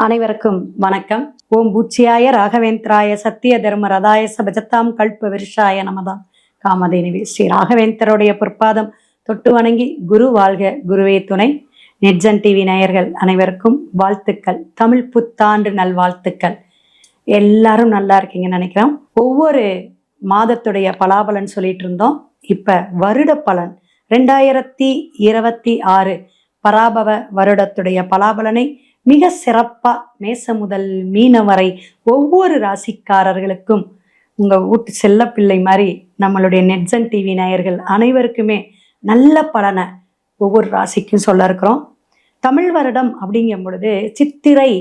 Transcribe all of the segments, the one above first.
அனைவருக்கும் வணக்கம். ஓம் பூச்சியாய ராகவேந்திராய சத்திய தர்ம ரதாய சபஜத்தாம் கல்ப விருஷாய நமதாம் காமதேனிவி. ஸ்ரீ ராகவேந்தருடைய பொற்பாதம் தொட்டு வணங்கி குரு வாழ்க குருவே துணை. நெட்ஜன் டிவி நேயர்கள் அனைவருக்கும் வாழ்த்துக்கள். தமிழ் புத்தாண்டு நல்வாழ்த்துக்கள். எல்லாரும் நல்லா இருக்கீங்கன்னு நினைக்கிறோம். ஒவ்வொரு மாதத்துடைய பலாபலன் சொல்லிட்டு இருந்தோம். இப்ப வருட பலன் 2026 பராபவ வருடத்துடைய பலாபலனை மிக சிறப்பா மேச முதல் மீன வரை ஒவ்வொரு ராசிக்காரர்களுக்கும் உங்க வீட்டு செல்ல பிள்ளை மாதிரி நம்மளுடைய நெட்ஜன் டிவி நேயர்கள் அனைவருக்குமே நல்ல பலனை ஒவ்வொரு ராசிக்கும் சொல்ல இருக்கிறோம். தமிழ் வருடம் அப்படிங்கும் பொழுது சித்திரை,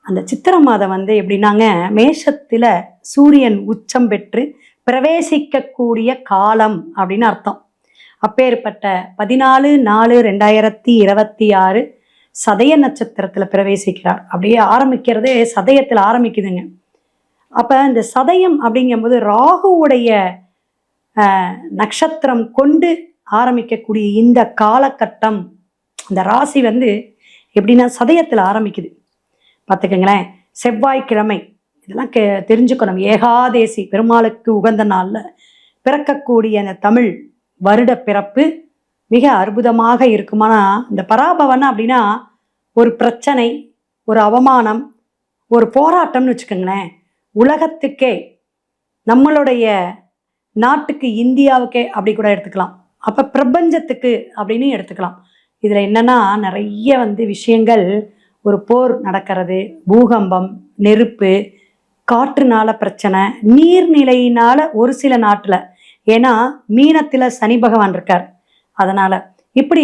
அந்த சித்திரை மாதம் எப்படின்னாங்க, மேஷத்துல சூரியன் உச்சம் பெற்று பிரவேசிக்கக்கூடிய காலம் அப்படின்னு அர்த்தம். அப்பேற்பட்ட 14/4/2026 சதய நட்சத்திரத்துல பிரவேசிக்கிறார். அப்படியே ஆரம்பிக்கிறதே சதயத்துல ஆரம்பிக்குதுங்க. அப்ப இந்த சதயம் அப்படிங்கும்போது ராகுவுடைய நட்சத்திரம் கொண்டு ஆரம்பிக்கக்கூடிய இந்த காலகட்டம், இந்த ராசி எப்படின்னா சதயத்துல ஆரம்பிக்குது. பார்த்துக்கங்களேன். செவ்வாய்க்கிழமை இதெல்லாம் தெரிஞ்சுக்கணும். ஏகாதேசி பெருமாளுக்கு உகந்த நாள்ல பிறக்கக்கூடிய அந்த தமிழ் வருட பிறப்பு மிக அற்புதமாக இருக்குமானா, இந்த பராபவன் அப்படின்னா ஒரு பிரச்சனை, ஒரு அவமானம், ஒரு போராட்டம்னு வச்சுக்கோங்களேன். உலகத்துக்கே, நம்மளுடைய நாட்டுக்கு, இந்தியாவுக்கே அப்படி கூட எடுத்துக்கலாம். அப்ப பிரபஞ்சத்துக்கு அப்படின்னு எடுத்துக்கலாம். இதுல என்னன்னா நிறைய விஷயங்கள், ஒரு போர் நடக்கிறது, பூகம்பம், நெருப்பு, காற்றுனால பிரச்சனை, நீர்நிலையினால ஒரு சில நாட்டுல, ஏன்னா மீனத்துல சனி பகவான் இருக்கார், அதனால இப்படி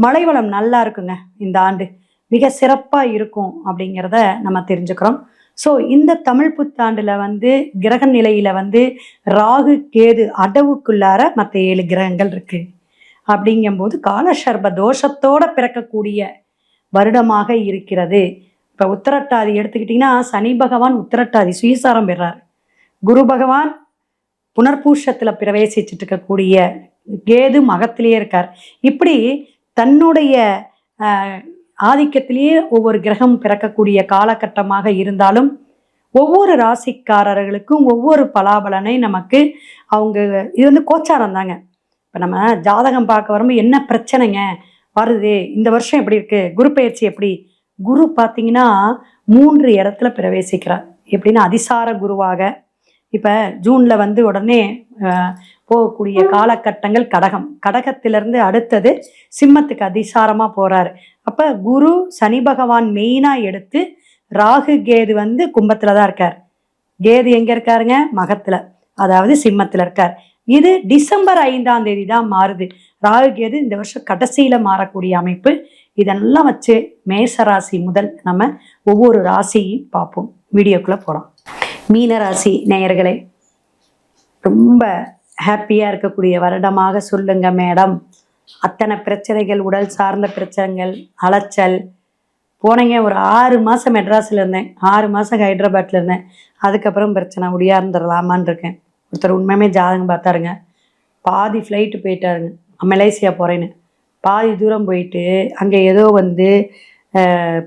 மழை வளம் நல்லா இருக்குங்க. இந்த ஆண்டு மிக சிறப்பா இருக்கும் அப்படிங்கிறத நம்ம தெரிஞ்சுக்கிறோம். ஸோ இந்த தமிழ் புத்தாண்டுல கிரக நிலையில ராகு கேது அடவுக்குள்ளார மற்ற 7 கிரகங்கள் இருக்கு. அப்படிங்கும்போது காலசர்ப தோஷத்தோட பிறக்கக்கூடிய வருடமாக இருக்கிறது. இப்ப உத்திரட்டாதி எடுத்துக்கிட்டீங்கன்னா, சனி பகவான் உத்திரட்டாதி சுயசாரம் பெறார். குரு பகவான் புனர்பூஷத்துல பிரவேசிச்சுட்டு இருக்கக்கூடிய, கேது மகத்திலேயே இருக்கார். இப்படி தன்னுடைய ஆதிக்கத்திலேயே ஒவ்வொரு கிரகம் பிறக்கக்கூடிய காலகட்டமாக இருந்தாலும் ஒவ்வொரு ராசிக்காரர்களுக்கும் ஒவ்வொரு பலாபலனை நமக்கு அவங்க இது கோச்சாரம் தாங்க. இப்போ நம்ம ஜாதகம் பார்க்க வரும்போது என்ன பிரச்சனைங்க வருது, இந்த வருஷம் எப்படி இருக்கு, குரு பயிற்சி எப்படி, குரு பார்த்தீங்கன்னா 3 இடத்துல பிரவேசிக்கிறார். எப்படின்னா அதிசார குருவாக. இப்போ ஜூன்ல உடனே போகக்கூடிய காலகட்டங்கள் கடகத்திலிருந்து அடுத்தது சிம்மத்துக்கு அதிசாரமா போறாரு. அப்ப குரு சனி பகவான் மெயினா எடுத்து, ராகு கேது கும்பத்துலதான் இருக்கார். கேது எங்க இருக்காருங்க? மகத்துல, அதாவது சிம்மத்துல இருக்கார். இது டிசம்பர் 5ஆம் தேதி தான் மாறுது. ராகு கேது இந்த வருஷம் கடைசியில மாறக்கூடிய அமைப்பு. இதெல்லாம் வச்சு மேசராசி முதல் நம்ம ஒவ்வொரு ராசியும் பார்ப்போம். வீடியோக்குள்ள போறோம். மீனராசி நேயர்களே, ரொம்ப ஹாப்பியா இருக்கக்கூடிய வருடமாக சொல்லுங்க மேடம். அத்தனை பிரச்சனைகள், உடல் சார்ந்த பிரச்சனைகள், அலைச்சல். போனீங்க ஒரு 6 மாசம் மெட்ராஸ்ல இருந்தேன், 6 மாசம் ஹைதராபாத்ல இருந்தேன். அதுக்கப்புறம் பிரச்சனை உடையார்ந்துடலாமான்னு இருக்கேன். ஒருத்தர் உண்மையுமே ஜாதகம் பார்த்தாருங்க. பாதி ஃப்ளைட்டு போயிட்டாருங்க, மலேசியா போறேன்னு. பாதி தூரம் போயிட்டு அங்கே ஏதோ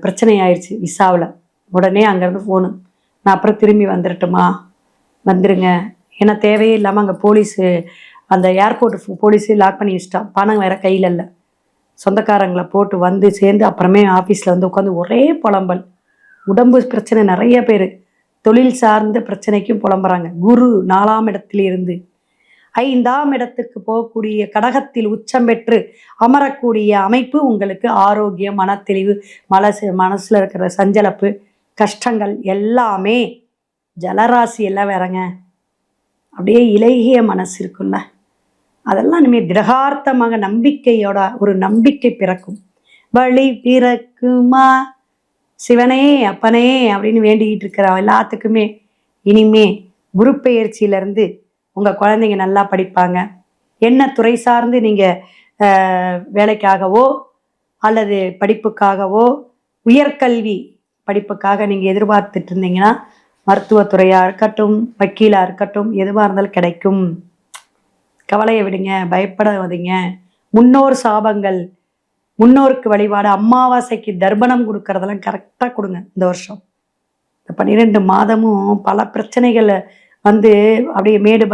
பிரச்சனை ஆயிடுச்சு விசாவில். உடனே அங்கேருந்து ஃபோனு, நான் அப்புறம் திரும்பி வந்துடட்டுமா, வந்துருங்க, ஏன்னா தேவையே இல்லாமல் அங்கே போலீஸு, அந்த ஏர்போர்ட் போலீஸு லாக் பண்ணி வச்சிட்டான். பணம் வேற கையில் இல்லை. சொந்தக்காரங்களை போட்டு சேர்ந்து அப்புறமே ஆஃபீஸில் உட்காந்து ஒரே புலம்பல். உடம்பு பிரச்சனை, நிறைய பேர் தொழில் சார்ந்த பிரச்சனைக்கும் புலம்புறாங்க. குரு 4ஆம் இடத்திலிருந்து 5ஆம் இடத்துக்கு போகக்கூடிய கடகத்தில் உச்சம் பெற்று அமரக்கூடிய அமைப்பு உங்களுக்கு ஆரோக்கியம், மனத்தெளிவு, மனசுல இருக்கிற சஞ்சலப்பு, கஷ்டங்கள் எல்லாமே. ஜலராசி எல்லாம் வேறங்க. அப்படியே இலகிய மனசு இருக்குல்ல, அதெல்லாம் இனிமேல் திடகார்த்தமாக நம்பிக்கையோட ஒரு நம்பிக்கை பிறக்கும். வழி பிறக்குமா சிவனே அப்பனே அப்படின்னு வேண்டிக்கிட்டு இருக்கிற எல்லாத்துக்குமே இனிமே குரு பெயர்ச்சியிலிருந்து உங்க குழந்தைங்க நல்லா படிப்பாங்க. என்ன துறை சார்ந்து நீங்க வேலைக்காகவோ அல்லது படிப்புக்காகவோ, உயர்கல்வி படிப்புக்காக நீங்க எதிர்பார்த்துட்டு இருந்தீங்கன்னா, மருத்துவத்துறையா இருக்கட்டும், வக்கீலா இருக்கட்டும், எதுவாக இருந்தாலும் கிடைக்கும். கவலையை விடுங்க, பயப்படாதீங்க. முன்னோர் சாபங்கள் முன்னோருக்கு வழிபாடு, அமாவாசைக்கு தர்ப்பணம் கொடுக்கறதெல்லாம் கரெக்டாக கொடுங்க இந்த வருஷம். இந்த 12 மாதமும் பல பிரச்சனைகளை வந்து அப்படியே மேடு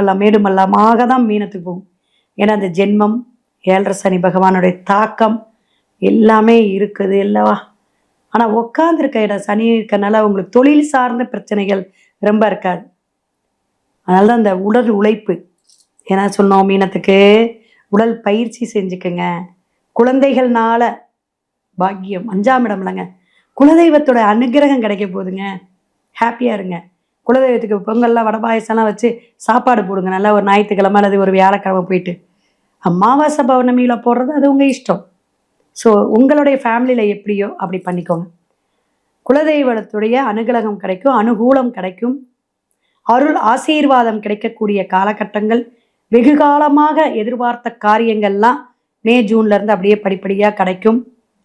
பள்ளமாக தான் மீனத்துக்கு போகும். ஏன்னா அந்த ஜென்மம், 7.5 சனி பகவானுடைய தாக்கம் எல்லாமே இருக்குது இல்லவா. ஆனால் உட்காந்துருக்க இடம் சனி இருக்கனால உங்களுக்கு தொழில் சார்ந்த பிரச்சனைகள் ரொம்ப இருக்காது. அதனால தான் அந்த உடல் உழைப்பு, ஏன்னா சொன்னோம் மீனத்துக்கு உடல் பயிற்சி செஞ்சுக்கங்க. குழந்தைகள்னால பாக்கியம், 5ஆம் இடம் இல்லைங்க, குலதெய்வத்தோட அனுகிரகம் கிடைக்க போகுதுங்க. ஹாப்பியாக இருங்க. குலதெய்வத்துக்கு பொங்கல்லாம் வடை பாயசம்லாம் வச்சு சாப்பாடு போடுங்க. நல்லா ஒரு ஞாயிற்றுக்கிழமை அல்லது ஒரு வியாழக்கிழமை போயிட்டு. அமாவாசை பௌர்ணமியில் போடுறது அது உங்கள் இஷ்டம். ஸோ உங்களுடைய ஃபேமிலியில் எப்படியோ அப்படி பண்ணிக்கோங்க. குலதெய்வத்துடைய அனுகிரகம் கிடைக்கும், அனுகூலம் கிடைக்கும், அருள் ஆசீர்வாதம் கிடைக்கக்கூடிய காலகட்டங்கள். வெகு காலமாக எதிர்பார்த்த காரியங்கள்லாம் மே ஜூன்லேருந்து அப்படியே படிப்படியாக கிடைக்கும்.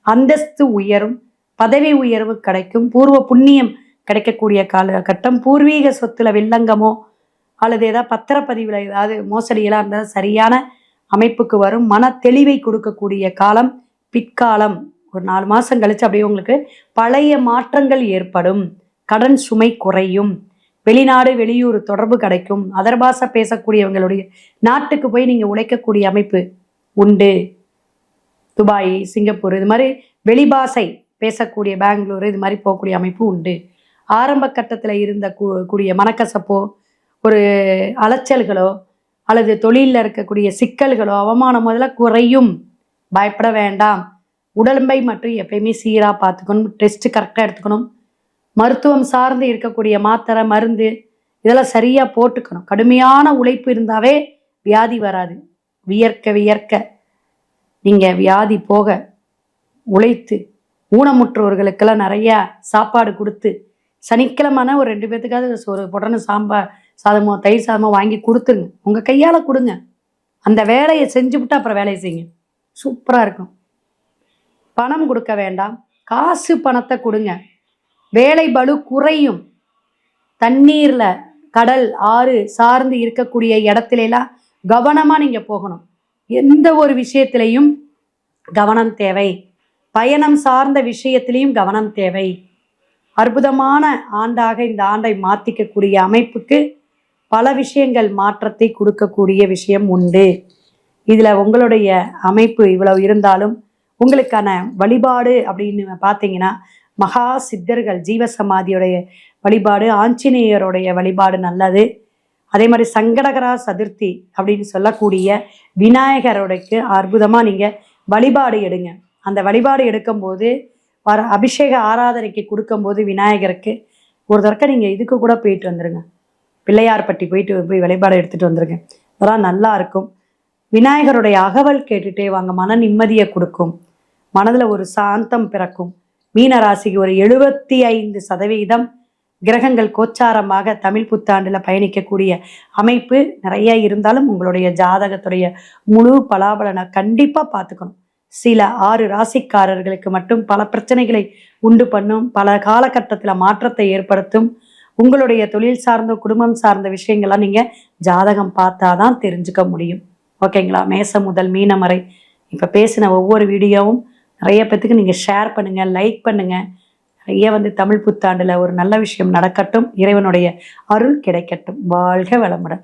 அந்தஸ்து உயரும், பதவி உயர்வு கிடைக்கும், பூர்வ புண்ணியம் கிடைக்கக்கூடிய காலகட்டம். பூர்வீக சொத்துல வில்லங்கமோ அல்லது ஏதாவது பத்திரப்பதிவில் ஏதாவது மோசடியெல்லாம் இருந்தால் சரியான அமைப்புக்கு வரும். மன தெளிவை கொடுக்கக்கூடிய காலம் பிற்காலம். ஒரு 4 மாதம் கழிச்சு அப்படியே உங்களுக்கு பழைய மாற்றங்கள் ஏற்படும். கடன் சுமை குறையும். வெளிநாடு வெளியூர் தொடர்பு கிடைக்கும். அதர் பாஷை பேசக்கூடியவங்களுடைய நாட்டுக்கு போய் நீங்கள் உழைக்கக்கூடிய அமைப்பு உண்டு. துபாய், சிங்கப்பூர், இது மாதிரி வெளிபாஷை பேசக்கூடிய பெங்களூர், இது மாதிரி போகக்கூடிய அமைப்பு உண்டு. ஆரம்ப கட்டத்தில் இருந்த கூடிய மனக்கசப்போ, ஒரு அலைச்சல்களோ அல்லது தொழிலில் இருக்கக்கூடிய சிக்கல்களோ அவமானம் முதல்ல குறையும். பயப்பட வேண்டாம். உடம்பை மட்டும் எப்பயுமே சீராக பார்த்துக்கணும். டெஸ்ட்டு கரெக்டாக எடுத்துக்கணும். மருத்துவம் சார்ந்து இருக்கக்கூடிய மாத்திரை மருந்து இதெல்லாம் சரியாக போட்டுக்கணும். கடுமையான உழைப்பு இருந்தாவே வியாதி வராது. வியர்க்க வியர்க்க நீங்கள் வியாதி போக உழைத்து ஊனமுற்றோர்களுக்கெல்லாம் நிறையா சாப்பாடு கொடுத்து சனிக்கிழமைனா ஒரு 2 பேர்த்துக்காவது ஒரு புடனை சாம்பார் சாதமோ தயிர் சாதமோ வாங்கி கொடுத்துருங்க. உங்கள் கையால் கொடுங்க. அந்த வேலையை செஞ்சு விட்டு அப்புறம் வேலையை செய்யுங்க. சூப்பராக இருக்கும். பணம் கொடுக்க வேண்டாம், காசு பணத்தை கொடுங்க. வேலை பளு குறையும். தண்ணீரில் கடல் ஆறு சார்ந்து இருக்கக்கூடிய இடத்துலலாம் கவனமாக நீங்கள் போகணும். எந்த ஒரு விஷயத்திலையும் கவனம் தேவை. பயணம் சார்ந்த விஷயத்திலையும் கவனம் தேவை. அற்புதமான ஆண்டாக இந்த ஆண்டை மாற்றிக்கக்கூடிய அமைப்புக்கு பல விஷயங்கள் மாற்றத்தை கொடுக்கக்கூடிய விஷயம் உண்டு. இதில் உங்களுடைய அமைப்பு இவ்வளவு இருந்தாலும் உங்களுக்கான வழிபாடு அப்படின்னு பார்த்தீங்கன்னா மகா சித்தர்கள் ஜீவசமாதியுடைய வழிபாடு, ஆஞ்சநேயருடைய வழிபாடு நல்லது. அதே மாதிரி சங்கடகரா சதுர்த்தி அப்படின்னு சொல்லக்கூடிய விநாயகரோடைக்கு அற்புதமாக நீங்கள் வழிபாடு எடுங்க. அந்த வழிபாடு எடுக்கும்போது வர அபிஷேக ஆராதனைக்கு கொடுக்கும்போது விநாயகருக்கு ஒரு தடவை நீங்கள் இதுக்கு கூட போயிட்டு வந்துடுங்க. பிள்ளையார்பட்டி போய் வழிபாடு எடுத்துகிட்டு வந்துடுங்க. அதெல்லாம் நல்லா இருக்கும். விநாயகருடைய அகவல் கேட்டுகிட்டே வாங்க. மன நிம்மதியை கொடுக்கும். மனதில் ஒரு சாந்தம் பிறக்கும். மீன ராசிக்கு ஒரு 75% கிரகங்கள் கோச்சாரமாக தமிழ் புத்தாண்டில் பயணிக்கக்கூடிய அமைப்பு நிறைய இருந்தாலும் உங்களுடைய ஜாதகத்துடைய முழு பலாபலனை கண்டிப்பாக பார்த்துக்கணும். சில 6 ராசிக்காரர்களுக்கு மட்டும் பல பிரச்சனைகளை உண்டு பண்ணும். பல காலகட்டத்தில் மாற்றத்தை ஏற்படுத்தும். உங்களுடைய தொழில் சார்ந்த குடும்பம் சார்ந்த விஷயங்கள்லாம் நீங்கள் ஜாதகம் பார்த்தாதான் தெரிஞ்சுக்க முடியும். ஓகேங்களா? மேசம் முதல் மீனம் வரை இப்போ பேசின ஒவ்வொரு வீடியோவும் நிறைய பேத்துக்கு நீங்கள் ஷேர் பண்ணுங்கள், லைக் பண்ணுங்கள். நிறைய தமிழ் புத்தாண்டில் ஒரு நல்ல விஷயம் நடக்கட்டும். இறைவனுடைய அருள் கிடைக்கட்டும். வாழ்க வளமுடன்.